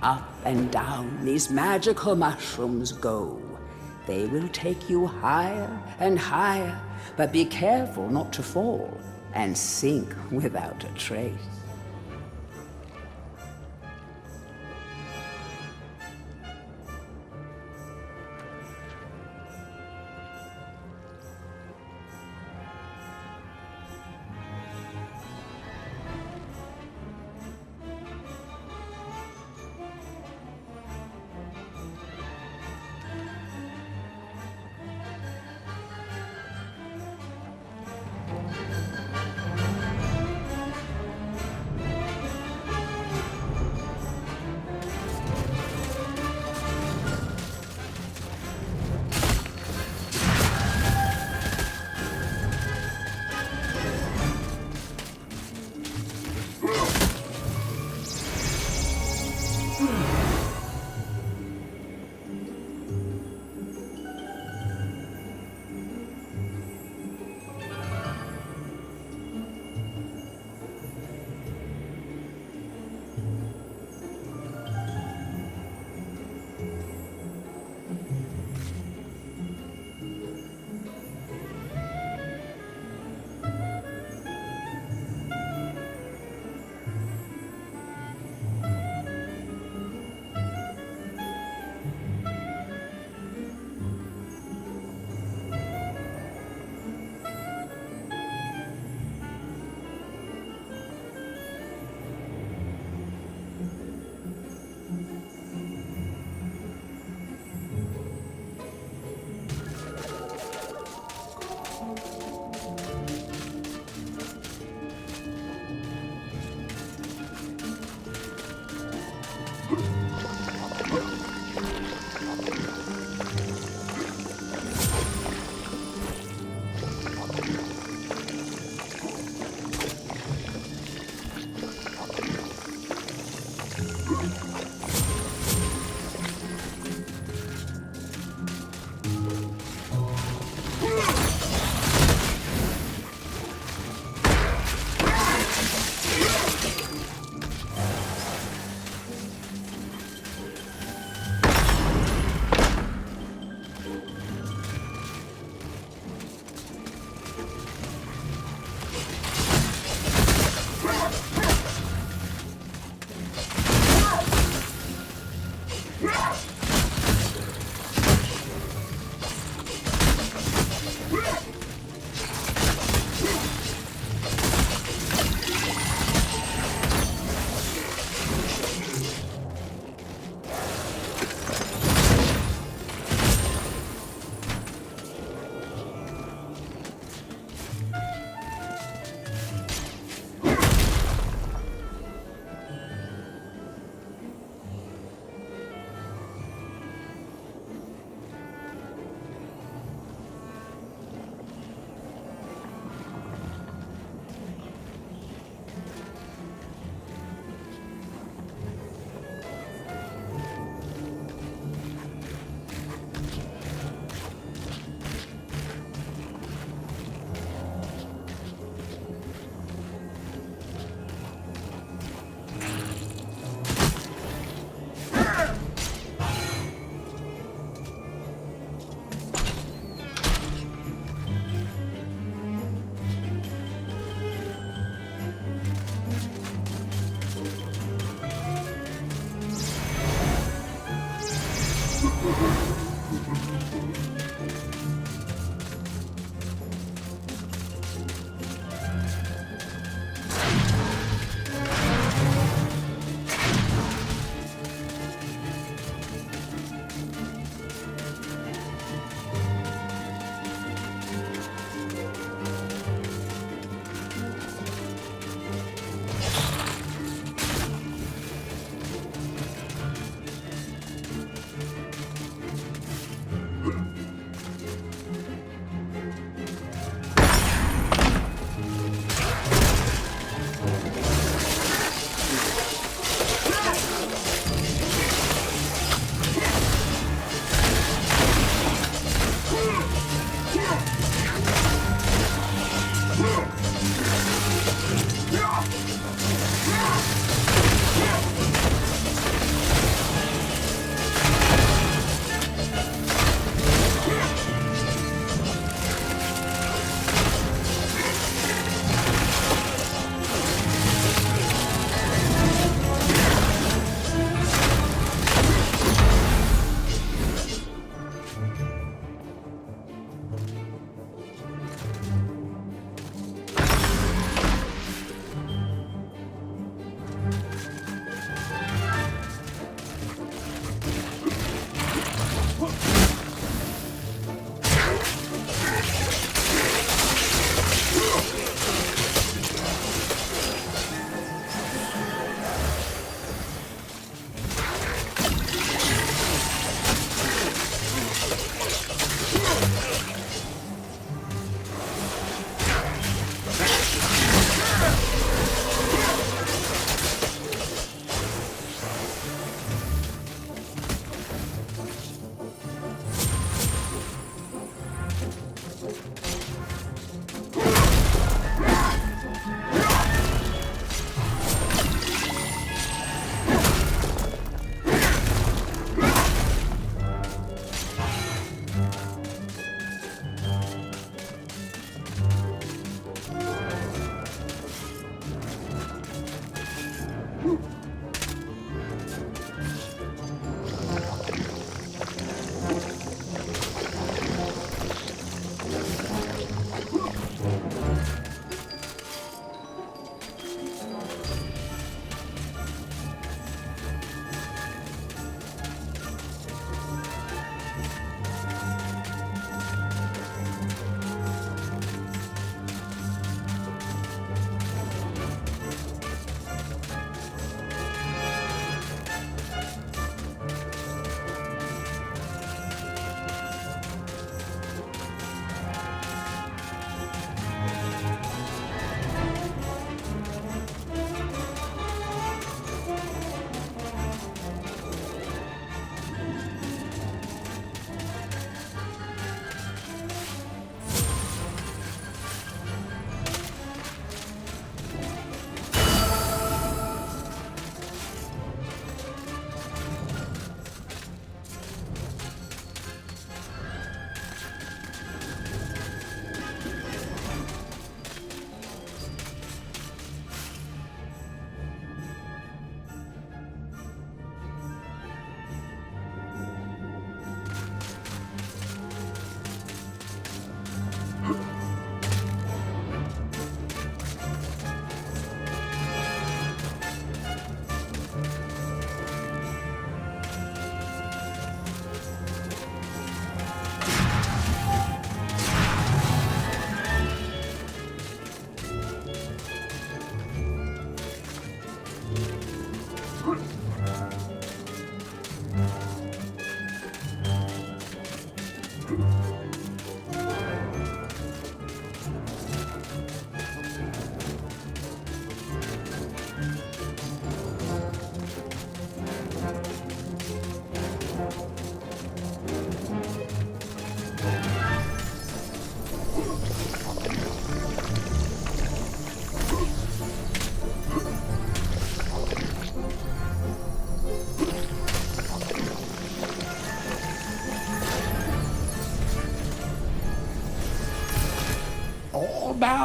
Up and down these magical mushrooms go. They will take you higher and higher, but be careful not to fall and sink without a trace.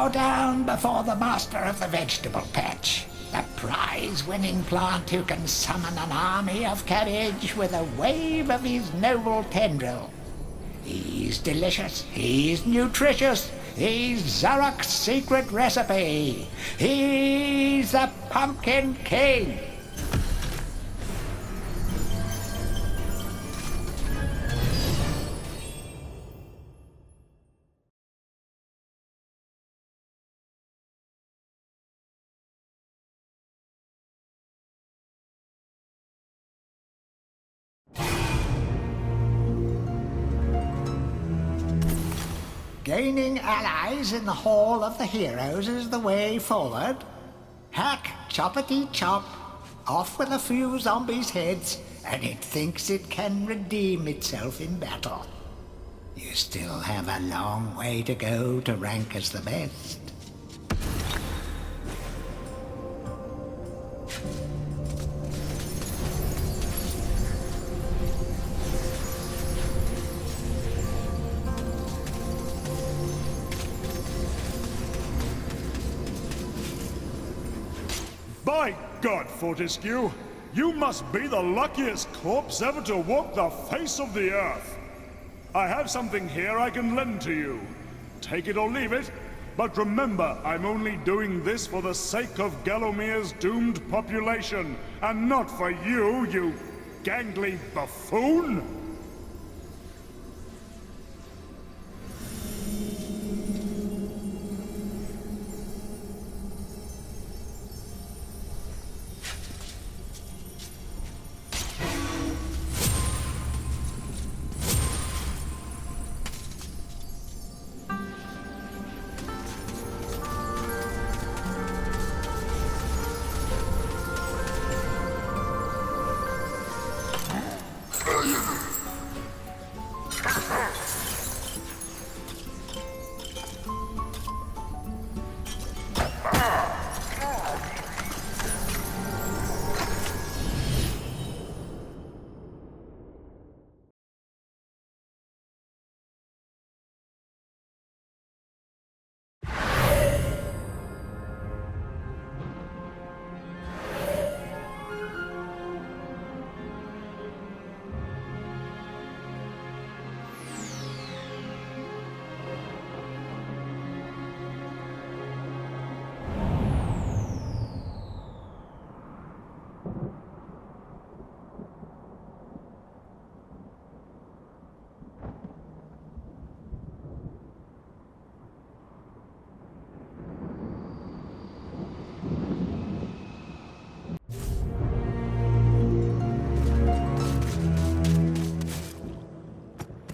bow down before the master of the vegetable patch, the prize-winning plant who can summon an army of cabbage with a wave of his noble tendril. He's delicious, he's nutritious, he's Zarok's secret recipe. He's the Pumpkin King. Gaining allies in the Hall of the Heroes is the way forward. Hack, choppity chop, off with a few zombies' heads, and it thinks it can redeem itself in battle. You still have a long way to go to rank as the best. By God, Fortescue, you must be the luckiest corpse ever to walk the face of the earth. I have something here I can lend to you. Take it or leave it, but remember, I'm only doing this for the sake of Gallowmere's doomed population, and not for you, you gangly buffoon!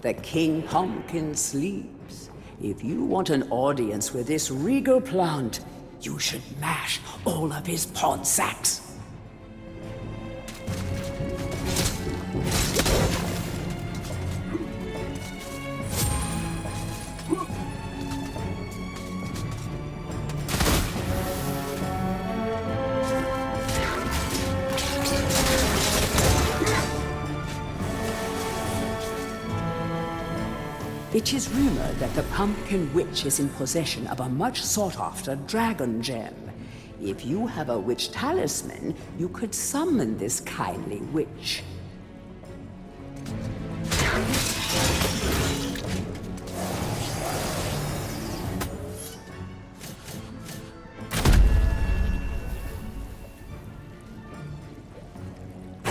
The King Pumpkin sleeps. If you want an audience with this regal plant, you should mash all of his pod sacks. It is rumored that the Pumpkin Witch is in possession of a much sought-after dragon gem. If you have a witch talisman, you could summon this kindly witch.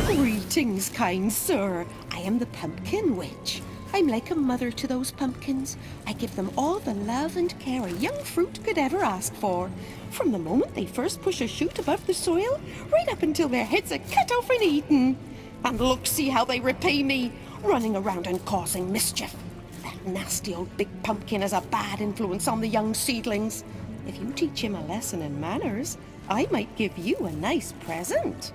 Greetings, kind sir. I am the Pumpkin Witch. I'm like a mother to those pumpkins. I give them all the love and care a young fruit could ever ask for. From the moment they first push a shoot above the soil, right up until their heads are cut off and eaten. And look, see how they repay me, running around and causing mischief. That nasty old big pumpkin has a bad influence on the young seedlings. If you teach him a lesson in manners, I might give you a nice present.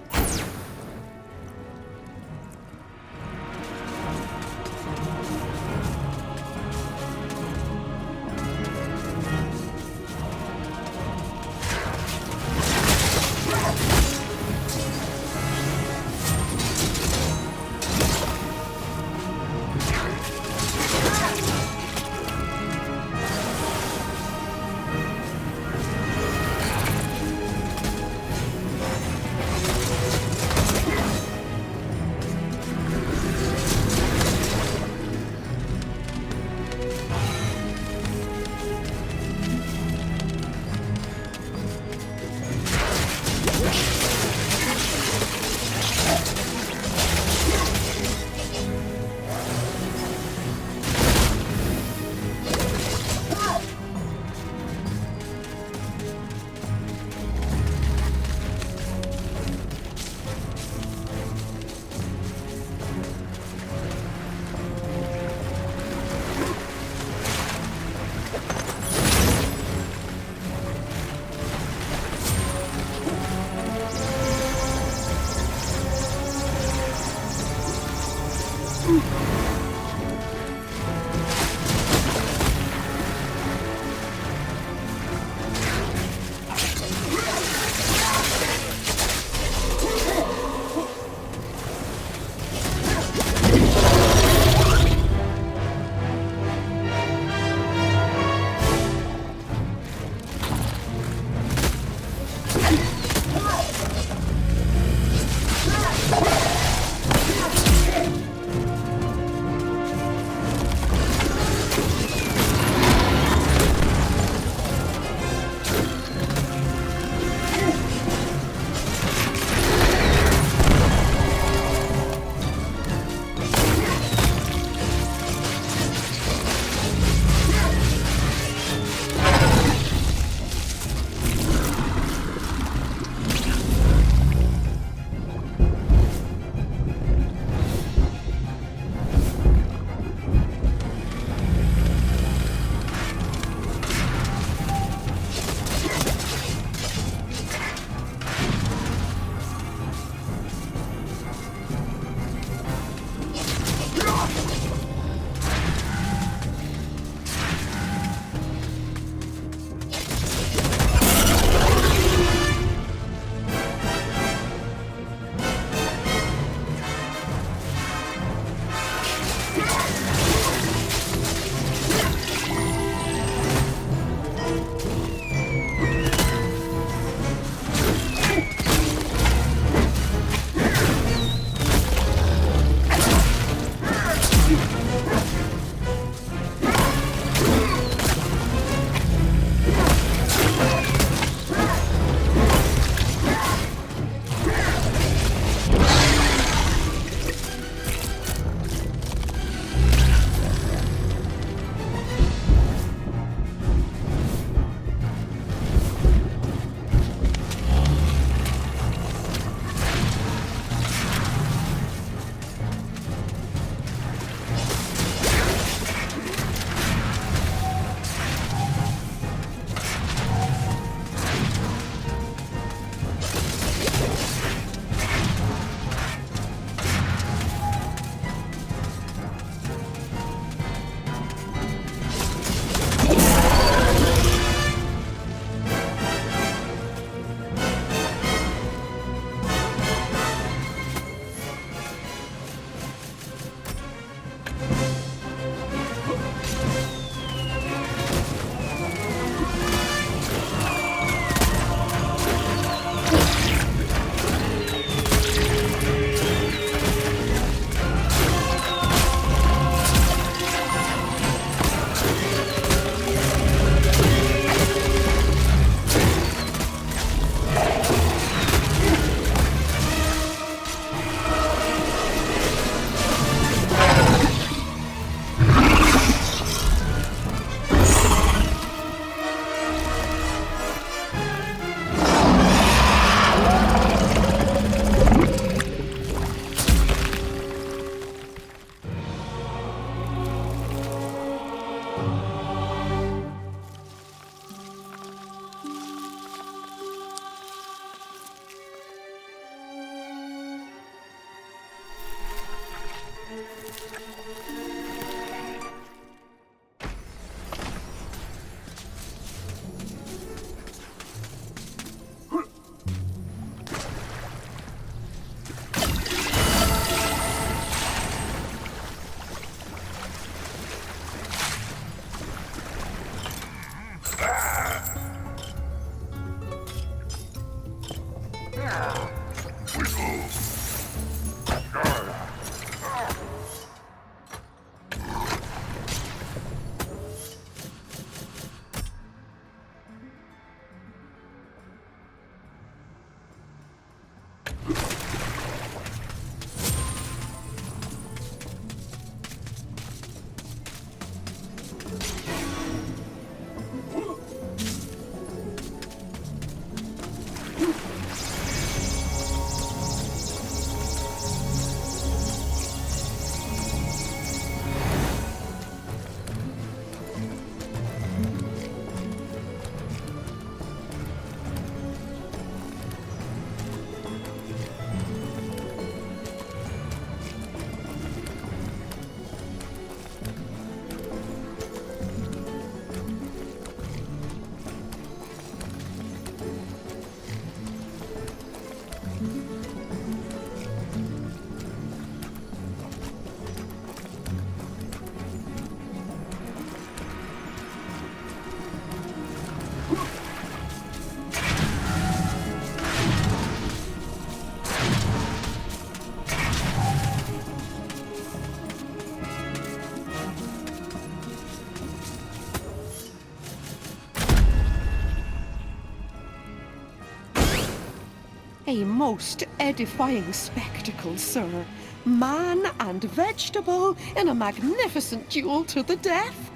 A most edifying spectacle, sir. Man and vegetable in a magnificent duel to the death.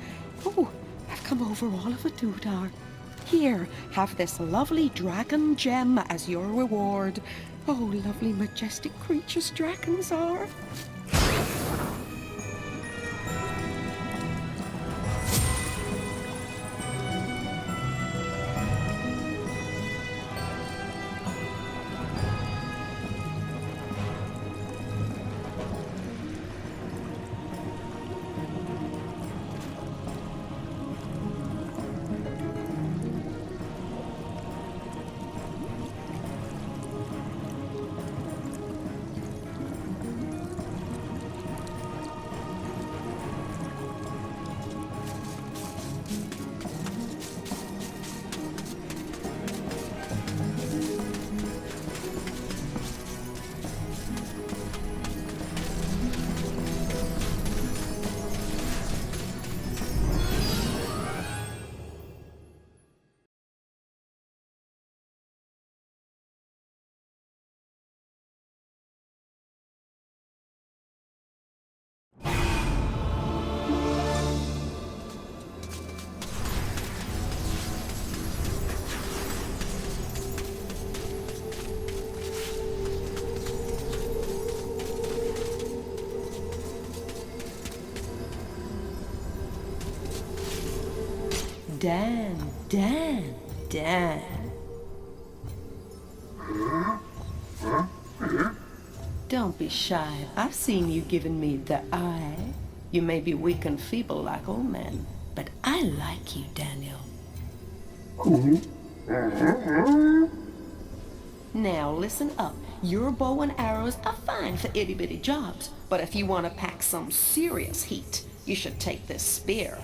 Oh, I've come over all of a doodar. Here, have this lovely dragon gem as your reward. Oh, lovely, majestic creatures dragons are. Dan. Don't be shy. I've seen you giving me the eye. You may be weak and feeble like old men, but I like you, Daniel. Now listen up. Your bow and arrows are fine for itty-bitty jobs, but if you want to pack some serious heat, you should take this spear.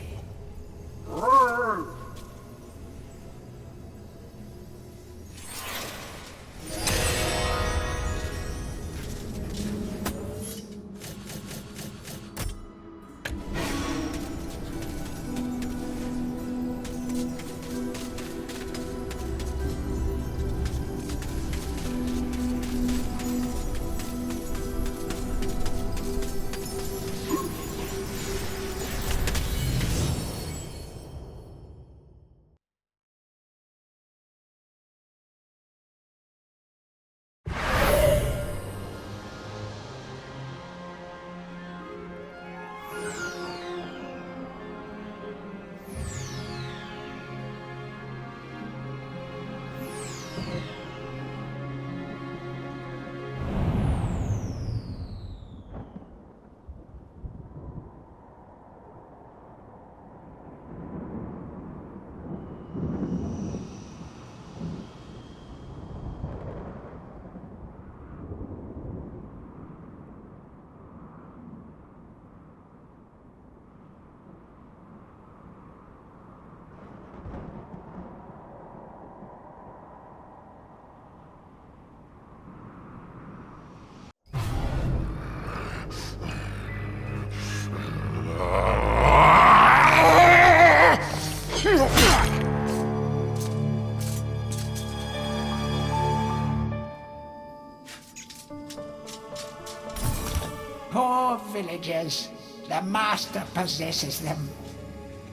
Poor villagers. The master possesses them.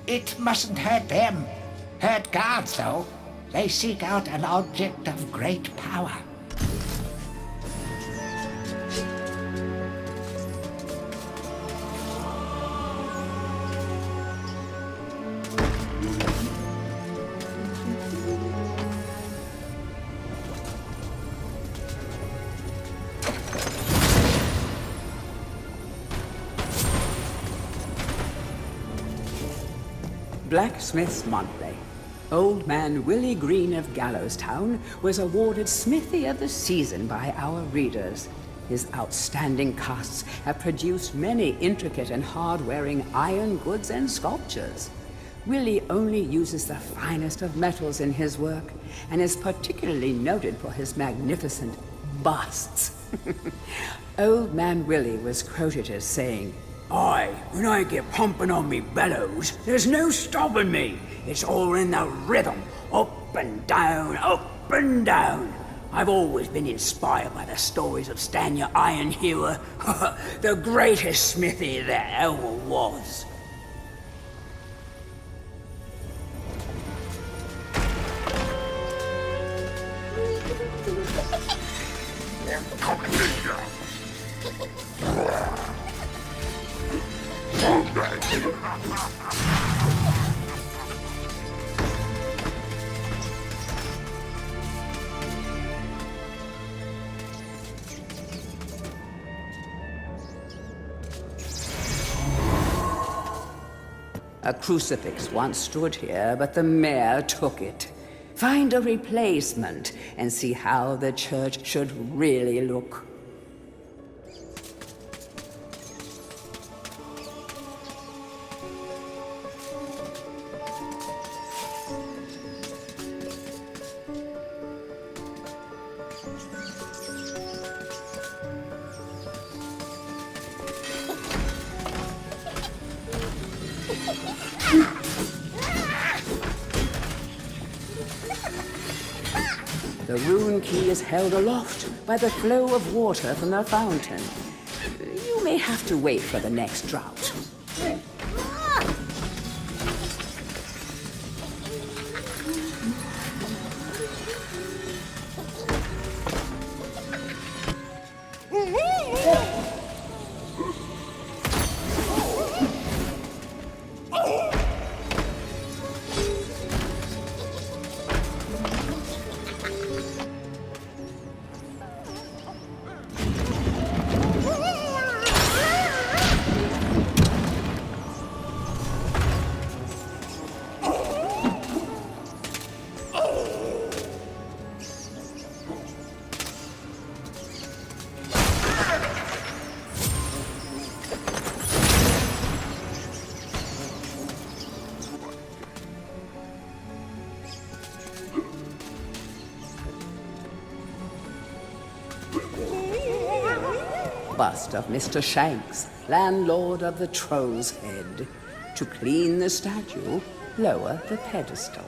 It mustn't hurt them. Hurt guards, though. They seek out an object of great power. Blacksmith's Monthly. Old Man Willie Green of Gallowstown was awarded Smithy of the Season by our readers. His outstanding casts have produced many intricate and hard-wearing iron goods and sculptures. Willie only uses the finest of metals in his work, and is particularly noted for his magnificent busts. Old Man Willie was quoted as saying, "Aye, when I get pumping on me bellows, there's no stopping me. It's all in the rhythm, up and down, up and down. I've always been inspired by the stories of Stanya Ironhewer, the greatest smithy there ever was. A crucifix once stood here, but the mayor took it. Find a replacement and see how the church should really look. The rune key is held aloft by the flow of water from the fountain. You may have to wait for the next drought. Bust of Mr. Shanks, landlord of the Troll's Head. To clean the statue, lower the pedestal.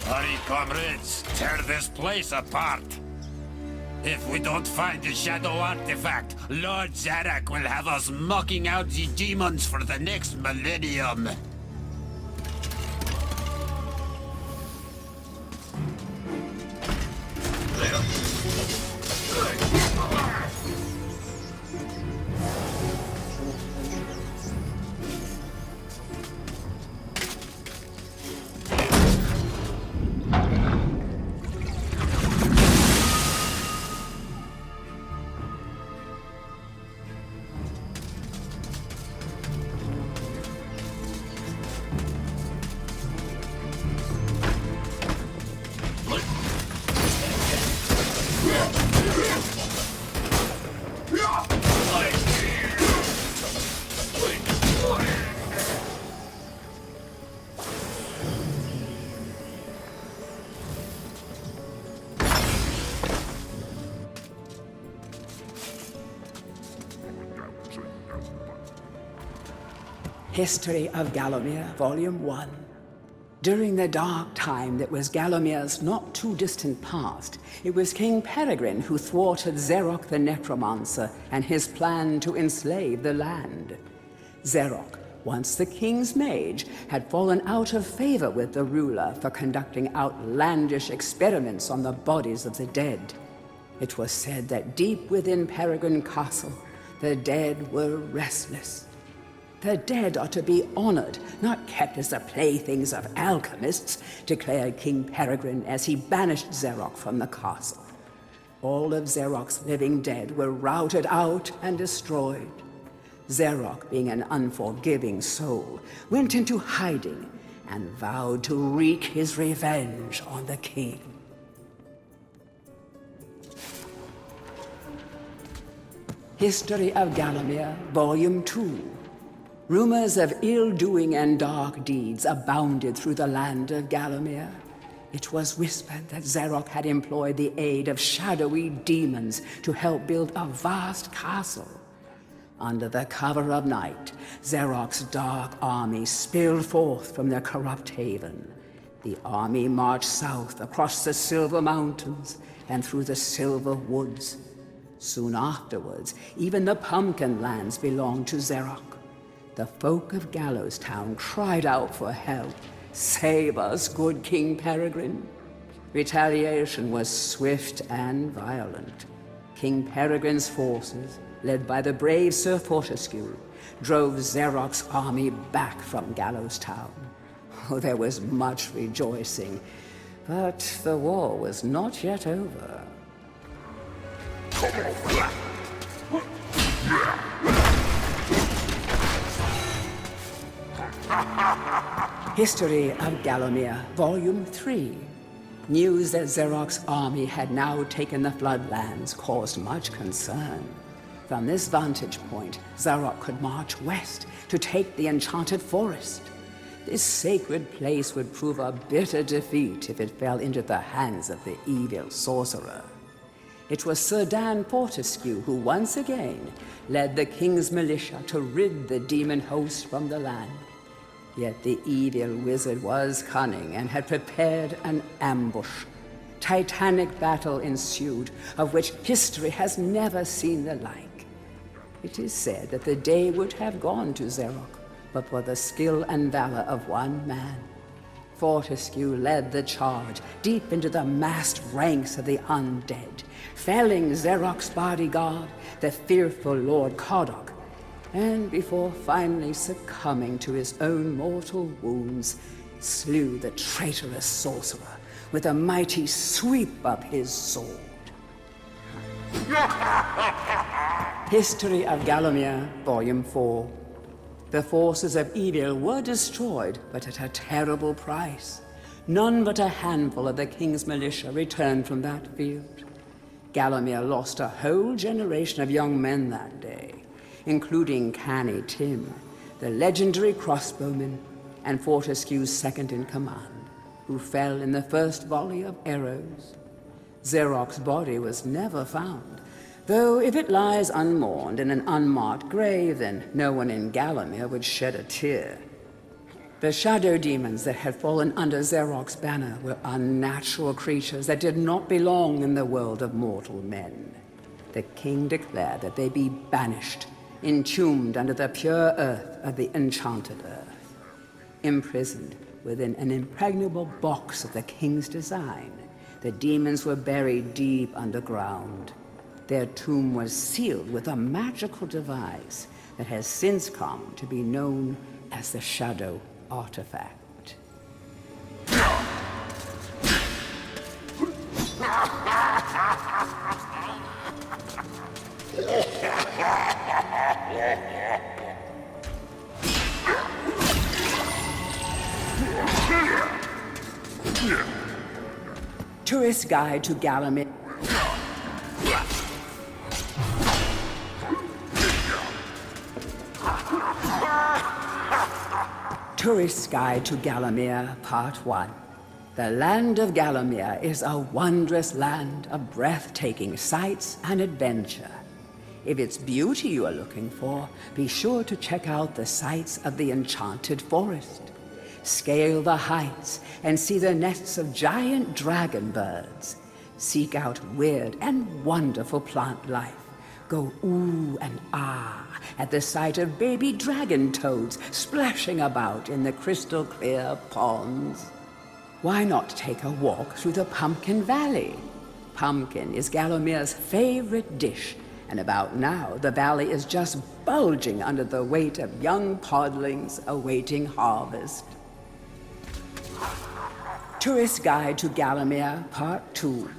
Hurry, comrades, tear this place apart. If we don't find the shadow artifact, Lord Zarek will have us mocking out the demons for the next millennium. History of Gallowmere, Volume 1. During the dark time that was Gallowmere's not too distant past, it was King Peregrine who thwarted Zarok the Necromancer and his plan to enslave the land. Zarok, Once the king's mage had fallen out of favor with the ruler for conducting outlandish experiments on the bodies of the dead. It was said that deep within Peregrine Castle, the dead were restless. The dead are to be honored, not kept as the playthings of alchemists, declared King Peregrine as he banished Xeroc from the castle. All of Xeroc's living dead were routed out and destroyed. Xeroc, being an unforgiving soul, went into hiding and vowed to wreak his revenge on the king. History of Gallowmere, Volume 2. Rumors of ill-doing and dark deeds abounded through the land of Gallowmere. It was whispered that Xeroc had employed the aid of shadowy demons to help build a vast castle. Under the cover of night, Xeroc's dark army spilled forth from their corrupt haven. The army marched south across the Silver Mountains and through the Silver Woods. Soon afterwards, even the Pumpkin Lands belonged to Xeroc. The folk of Gallows Town cried out for help. "Save us, good King Peregrine." Retaliation was swift and violent. King Peregrine's forces, led by the brave Sir Fortescue, drove Xeroc's army back from Gallows Town. Oh, there was much rejoicing, but the war was not yet over. History of Gallowmere, Volume 3. News that Xeroc's army had now taken the Floodlands caused much concern. From this vantage point, Xeroc could march west to take the Enchanted Forest. This sacred place would prove a bitter defeat if it fell into the hands of the evil sorcerer. It was Sir Dan Fortescue who once again led the king's militia to rid the demon host from the land. Yet the evil wizard was cunning and had prepared an ambush. Titanic battle ensued, of which history has never seen the like. It is said that the day would have gone to Xeroc, but for the skill and valor of one man. Fortescue led the charge deep into the massed ranks of the undead, felling Xeroc's bodyguard, the fearful Lord Coddoc, and before finally succumbing to his own mortal wounds, slew the traitorous sorcerer with a mighty sweep of his sword. History of Gallowmere, Volume 4. The forces of evil were destroyed, but at a terrible price. None but a handful of the king's militia returned from that field. Gallowmere lost a whole generation of young men that day, including Canny Tim, the legendary crossbowman, and Fortescue's second-in-command, who fell in the first volley of arrows. Xeroc's body was never found, though if it lies unmourned in an unmarked grave, then no one in Gallowmere would shed a tear. The shadow demons that had fallen under Xeroc's banner were unnatural creatures that did not belong in the world of mortal men. The king declared that they be banished, entombed under the pure earth of the enchanted earth. Imprisoned within an impregnable box of the king's design, the demons were buried deep underground. Their tomb was sealed with a magical device that has since come to be known as the Shadow Artifact. Tourist Guide to Gallowmere. Tourist Guide to Gallowmere, Part 1. The land of Gallowmere is a wondrous land of breathtaking sights and adventure. If it's beauty you are looking for, be sure to check out the sights of the Enchanted Forest. Scale the heights and see the nests of giant dragon birds. Seek out weird and wonderful plant life. go ooh and ah at the sight of baby dragon toads splashing about in the crystal clear ponds. Why not take a walk through the Pumpkin Valley? Pumpkin is Gallowmere's favorite dish, and about now the valley is just bulging under the weight of young podlings awaiting harvest. Tourist Guide to Gallowmere, Part 2.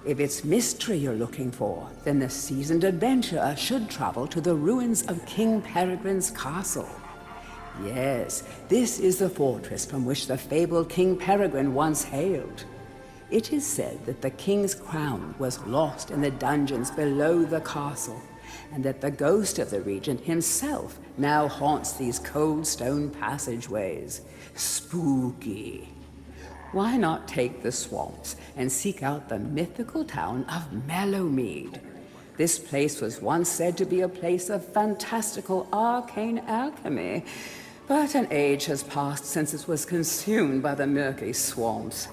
If it's mystery you're looking for, then the seasoned adventurer should travel to the ruins of King Peregrine's castle. Yes, this is the fortress from which the fabled King Peregrine once hailed. It is said that the king's crown was lost in the dungeons below the castle, and that the ghost of the regent himself now haunts these cold stone passageways. Spooky. Why not take the swamps and seek out the mythical town of Mellowmead? This place was once said to be a place of fantastical arcane alchemy, but an age has passed since it was consumed by the murky swamps.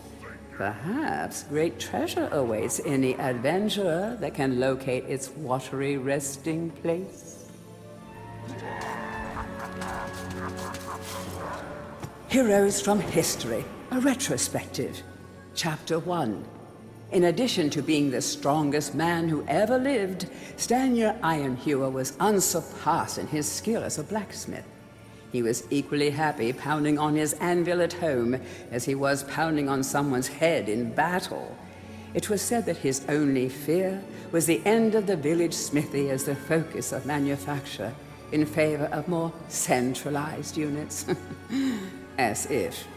Perhaps great treasure awaits any adventurer that can locate its watery resting place. Heroes from History, a retrospective. Chapter 1. In addition to being the strongest man who ever lived, Stanyer Ironhewer was unsurpassed in his skill as a blacksmith. He was equally happy pounding on his anvil at home as he was pounding on someone's head in battle. It was said that his only fear was the end of the village smithy as the focus of manufacture in favor of more centralized units. As if.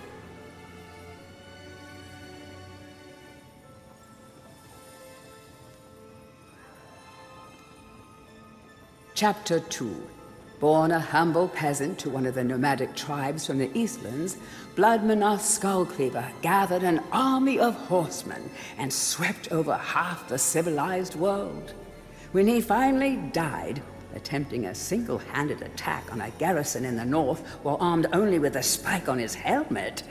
Chapter 2. Born a humble peasant to one of the nomadic tribes from the Eastlands, Bloodmanoth Skullcleaver gathered an army of horsemen and swept over half the civilized world. When he finally died, attempting a single-handed attack on a garrison in the north while armed only with a spike on his helmet,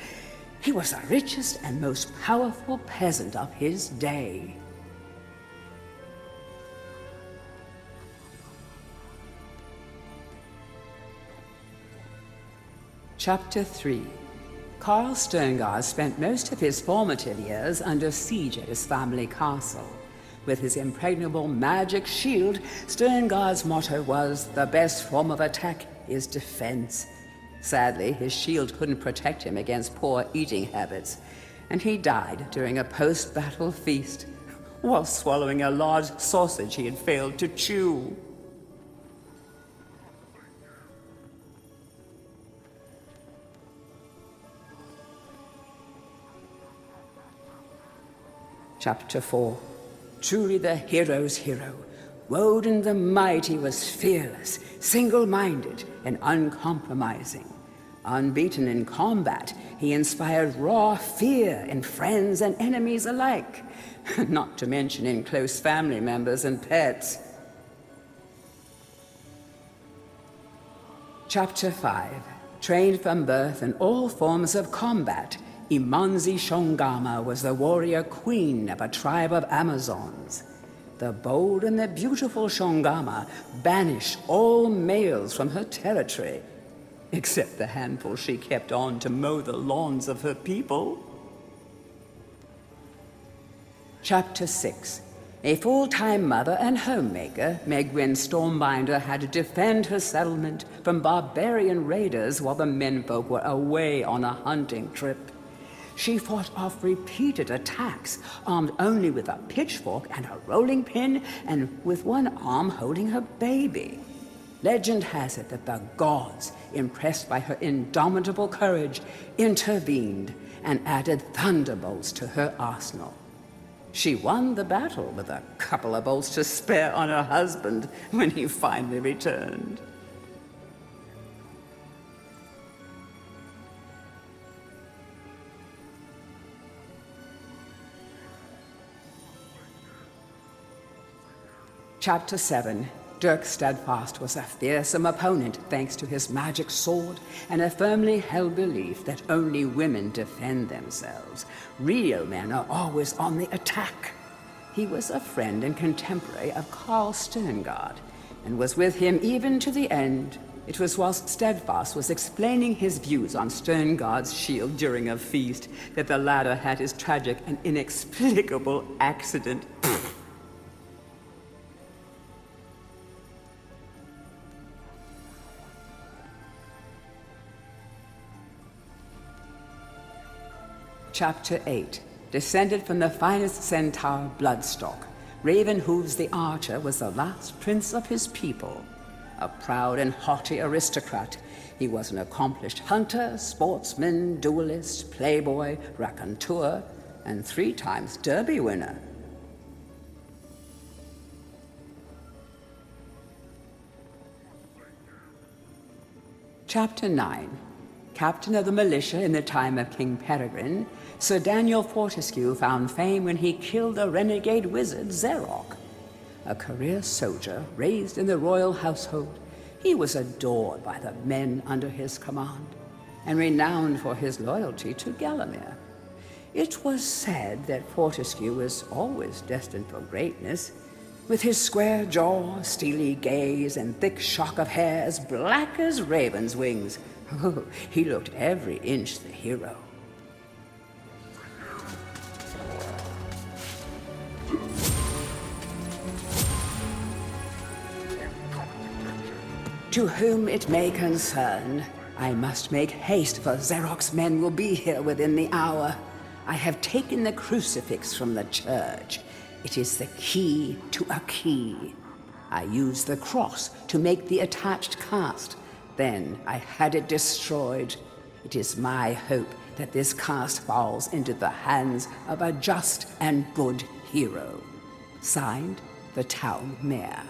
he was the richest and most powerful peasant of his day. Chapter 3. Carl Sterngard spent most of his formative years under siege at his family castle. With his impregnable magic shield, Sterngard's motto was, "The best form of attack is defense." Sadly, his shield couldn't protect him against poor eating habits, and he died during a post-battle feast while swallowing a large sausage he had failed to chew. Chapter 4. Truly the hero's hero, Woden the Mighty was fearless, single-minded, and uncompromising. Unbeaten in combat, he inspired raw fear in friends and enemies alike, not to mention in close family members and pets. Chapter 5. Trained from birth in all forms of combat, Imanzi Shongama was the warrior queen of a tribe of Amazons. The bold and the beautiful Shongama banished all males from her territory, except the handful she kept on to mow the lawns of her people. Chapter 6. A full-time mother and homemaker, Megwin Stormbinder had to defend her settlement from barbarian raiders while the menfolk were away on a hunting trip. She fought off repeated attacks, armed only with a pitchfork and a rolling pin, and with one arm holding her baby. Legend has it that the gods, impressed by her indomitable courage, intervened and added thunderbolts to her arsenal. She won the battle with a couple of bolts to spare on her husband when he finally returned. Chapter 7. Dirk Steadfast was a fearsome opponent thanks to his magic sword and a firmly held belief that only women defend themselves. Real men are always on the attack. He was a friend and contemporary of Karl Sterngard, and was with him even to the end. It was whilst Steadfast was explaining his views on Sterngard's shield during a feast that the latter had his tragic and inexplicable accident. Chapter 8. Descended from the finest centaur bloodstock, Ravenhooves the Archer was the last prince of his people. A proud and haughty aristocrat, he was an accomplished hunter, sportsman, duelist, playboy, raconteur, and 3 times Derby winner. Chapter 9. Captain of the militia in the time of King Peregrine, Sir Daniel Fortescue found fame when he killed the renegade wizard Zerok. A career soldier raised in the royal household, he was adored by the men under his command, and renowned for his loyalty to Gallowmere. It was said that Fortescue was always destined for greatness. With his square jaw, steely gaze, and thick shock of hair as black as raven's wings, he looked every inch the hero. To whom it may concern, I must make haste, for Zerok's men will be here within the hour. I have taken the crucifix from the church. It is the key to a key. I used the cross to make the attached cast. Then I had it destroyed. It is my hope that this cast falls into the hands of a just and good hero. Signed, the town mayor.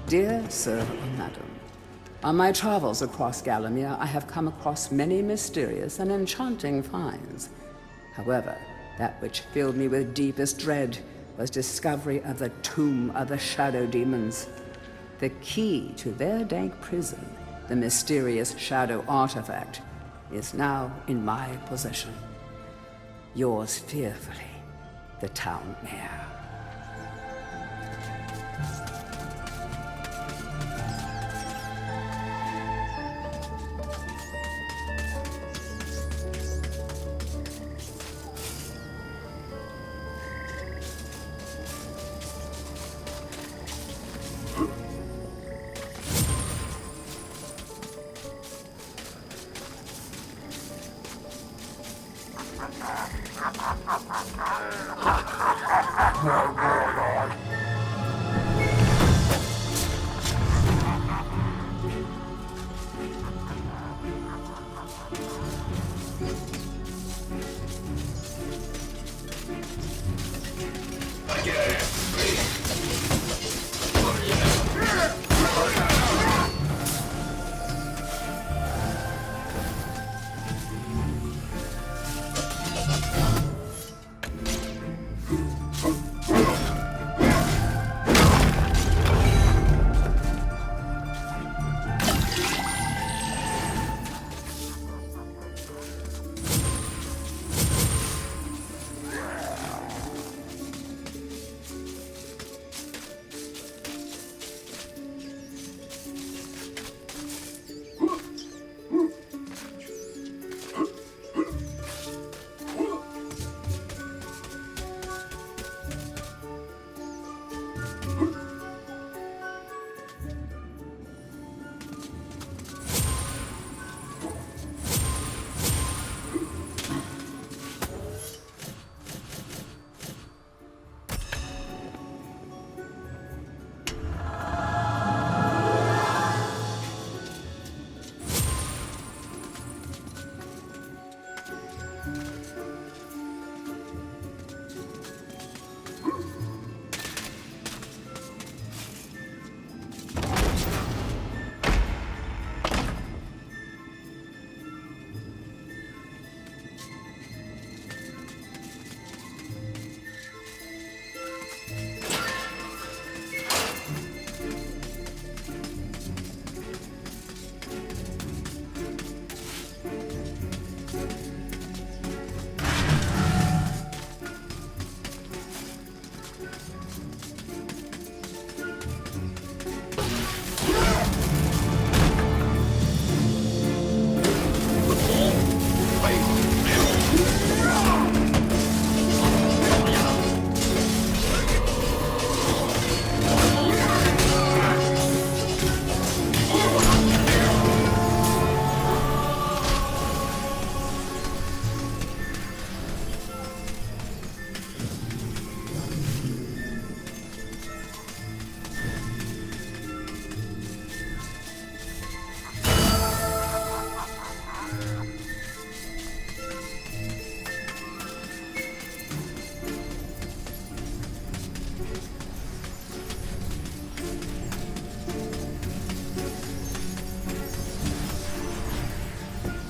Dear Sir or Madam, on my travels across Gallowmere, I have come across many mysterious and enchanting finds. However, that which filled me with deepest dread was discovery of the tomb of the Shadow Demons. The key to their dank prison, the mysterious Shadow Artifact, is now in my possession. Yours fearfully, the Town Mayor.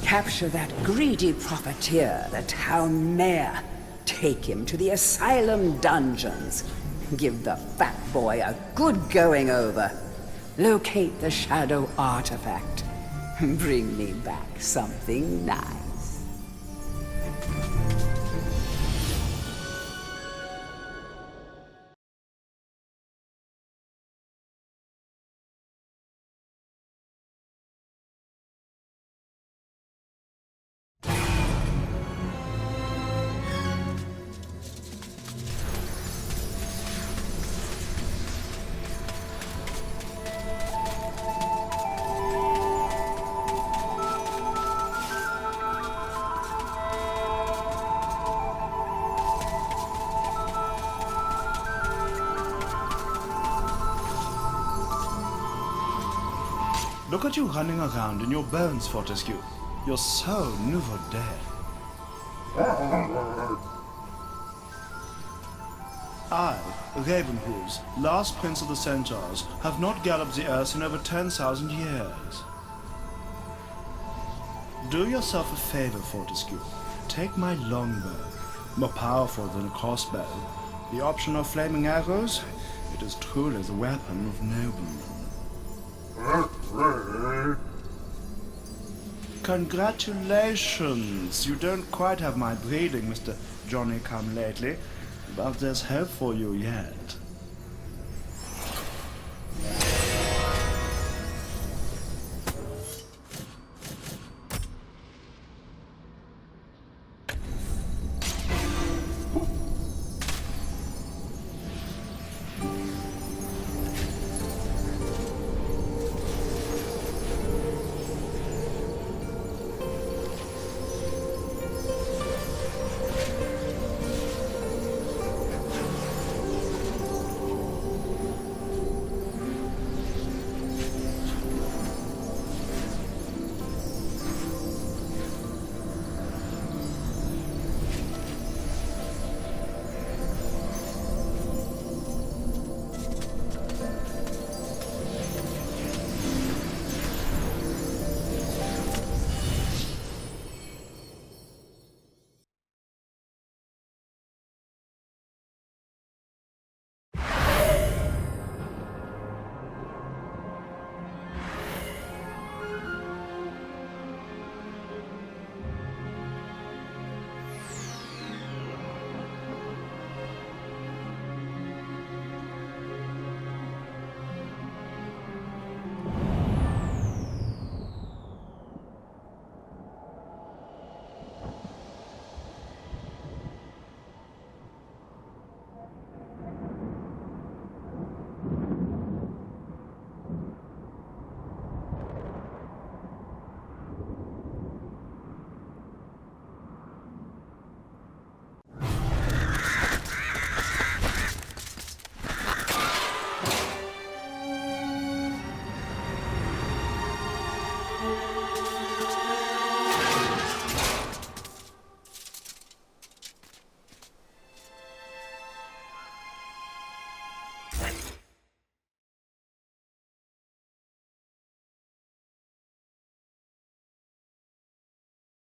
Capture that greedy profiteer, the town mayor. Take him to the asylum dungeons. Give the fat boy a good going over. Locate the shadow artifact. Bring me back something nice. Look at you running around in your bones, Fortescue. You're so nouveau dead. I, Ravenhooves, last prince of the Centaurs, have not galloped the earth in over 10,000 years. Do yourself a favor, Fortescue. Take my longbow, more powerful than a crossbow. The option of flaming arrows, it is truly the weapon of noblemen. Congratulations! You don't quite have my breeding, Mr. Johnny-come-lately, but there's hope for you yet.